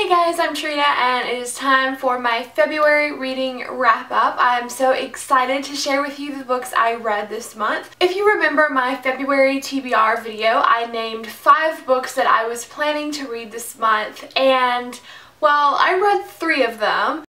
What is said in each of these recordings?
Hey guys, I'm Trina and it is time for my February reading wrap up. I'm so excited to share with you the books I read this month. If you remember my February TBR video, I named 5 books that I was planning to read this month and, well, I read 3 of them.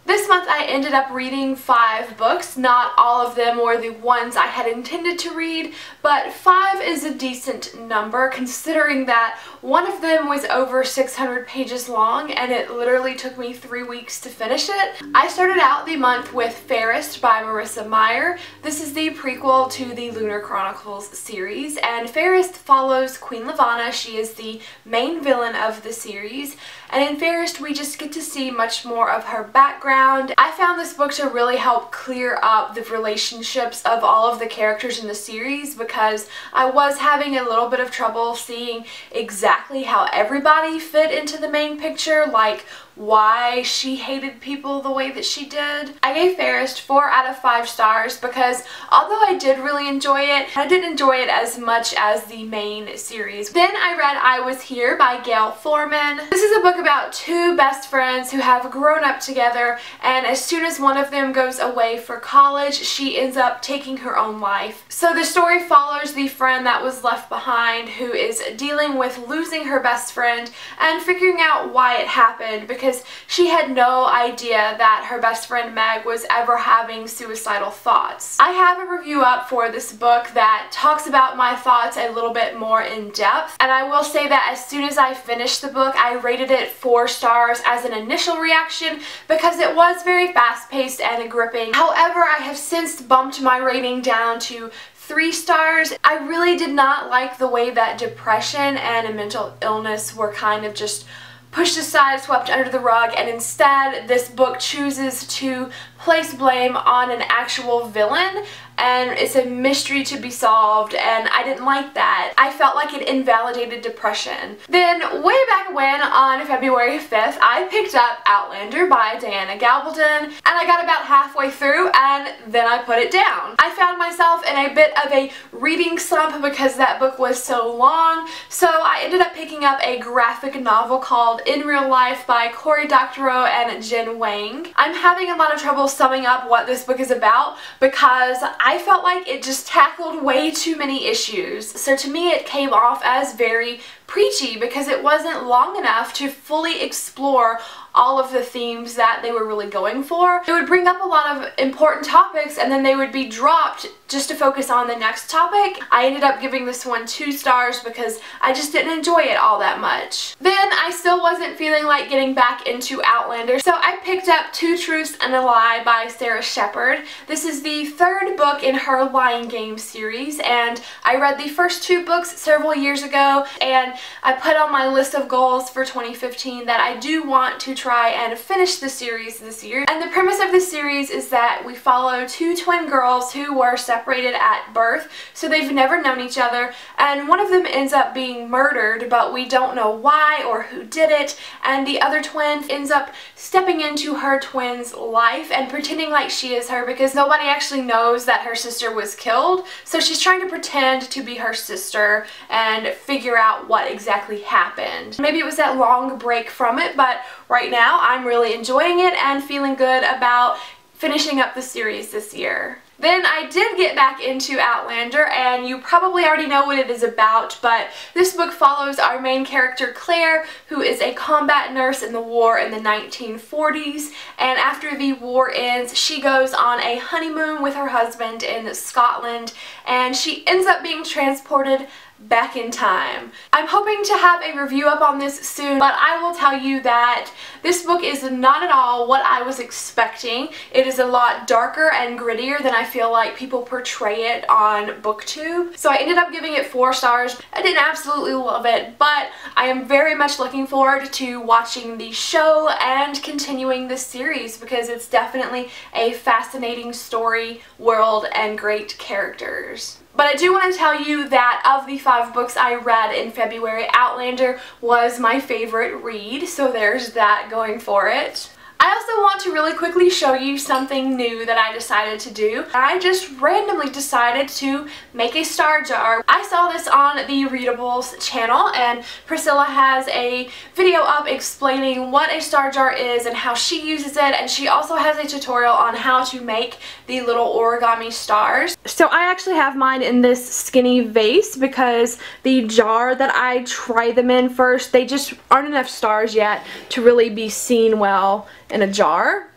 This month I ended up reading 5 books. Not all of them were the ones I had intended to read, but 5 is a decent number considering that one of them was over 600 pages long and it literally took me 3 weeks to finish it. I started out the month with Fairest by Marissa Meyer. This is the prequel to the Lunar Chronicles series, and Fairest follows Queen Lavanna. She is the main villain of the series, and in Fairest we just get to see much more of her background. I found this book to really help clear up the relationships of all of the characters in the series because I was having a little bit of trouble seeing exactly how everybody fit into the main picture, like why she hated people the way that she did. I gave Fairest 4 out of 5 stars because although I did really enjoy it, I didn't enjoy it as much as the main series. Then I read I Was Here by Gayle Forman. This is a book about 2 best friends who have grown up together, and as soon as one of them goes away for college, she ends up taking her own life. So the story follows the friend that was left behind who is dealing with losing her best friend and figuring out why it happened, because she had no idea that her best friend Meg was ever having suicidal thoughts. I have a review up for this book that talks about my thoughts a little bit more in depth, and I will say that as soon as I finished the book, I rated it 4 stars as an initial reaction because it was very fast-paced and gripping. However, I have since bumped my rating down to 3 stars. I really did not like the way that depression and mental illness were kind of just pushed aside, swept under the rug, and instead this book chooses to place blame on an actual villain, and it's a mystery to be solved, and I didn't like that. I felt like it invalidated depression. Then way back when, on February 5th, I picked up Outlander by Diana Gabaldon, and I got about halfway through and then I put it down. I found myself in a bit of a reading slump because that book was so long, so I ended up picking up a graphic novel called In Real Life by Cory Doctorow and Jen Wang. I'm having a lot of trouble summing up what this book is about because I felt like it just tackled way too many issues. So to me it came off as very preachy because it wasn't long enough to fully explore all of the themes that they were really going for. It would bring up a lot of important topics and then they would be dropped just to focus on the next topic. I ended up giving this one 2 stars because I just didn't enjoy it all that much. Then I still wasn't feeling like getting back into Outlander, so I picked up Two Truths and a Lie by Sarah Shepard. This is the 3rd book in her Lying Game series, and I read the first 2 books several years ago, and I put on my list of goals for 2015 that I do want to try and finish the series this year. And the premise of this series is that we follow 2 twin girls who were separated at birth, so they've never known each other, and one of them ends up being murdered, but we don't know why or who did it, and the other twin ends up stepping into her twin's life and pretending like she is her because nobody actually knows that her sister was killed, so she's trying to pretend to be her sister and figure out what exactly happened. Maybe it was that long break from it, but right now I'm really enjoying it and feeling good about finishing up the series this year. Then I did get back into Outlander, and you probably already know what it is about, but this book follows our main character Claire, who is a combat nurse in the war in the 1940s, and after the war ends, she goes on a honeymoon with her husband in Scotland, and she ends up being transported back in time. I'm hoping to have a review up on this soon, but I will tell you that this book is not at all what I was expecting. It is a lot darker and grittier than I feel like people portray it on BookTube. So I ended up giving it 4 stars. I didn't absolutely love it, but I am very much looking forward to watching the show and continuing this series because it's definitely a fascinating story, world, and great characters. But I do want to tell you that of the 5 books I read in February, Outlander was my favorite read, so there's that going for it. I also want to really quickly show you something new that I decided to do. I just randomly decided to make a star jar. I saw this on the Readables channel, and Priscilla has a video up explaining what a star jar is and how she uses it, and she also has a tutorial on how to make the little origami stars. So I actually have mine in this skinny vase because the jar that I tried them in first, they just aren't enough stars yet to really be seen well in a jar.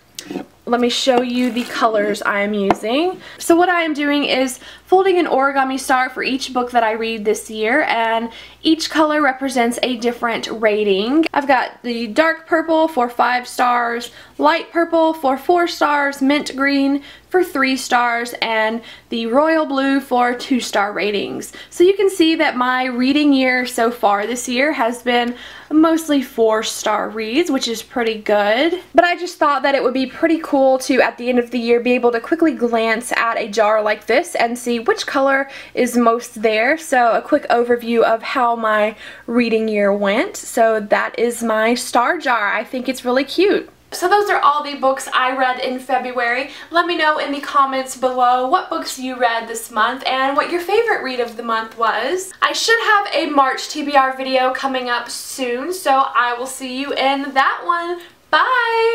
Let me show you the colors I am using. So what I am doing is folding an origami star for each book that I read this year, and each color represents a different rating. I've got the dark purple for 5 stars, light purple for 4 stars, mint green for 3 stars, and the royal blue for 2-star ratings. So you can see that my reading year so far this year has been mostly 4-star reads, which is pretty good. But I just thought that it would be pretty cool to, at the end of the year, be able to quickly glance at a jar like this and see which color is most there. So a quick overview of how my reading year went. So that is my star jar. I think it's really cute. So those are all the books I read in February. Let me know in the comments below what books you read this month and what your favorite read of the month was. I should have a March TBR video coming up soon, so I will see you in that one. Bye!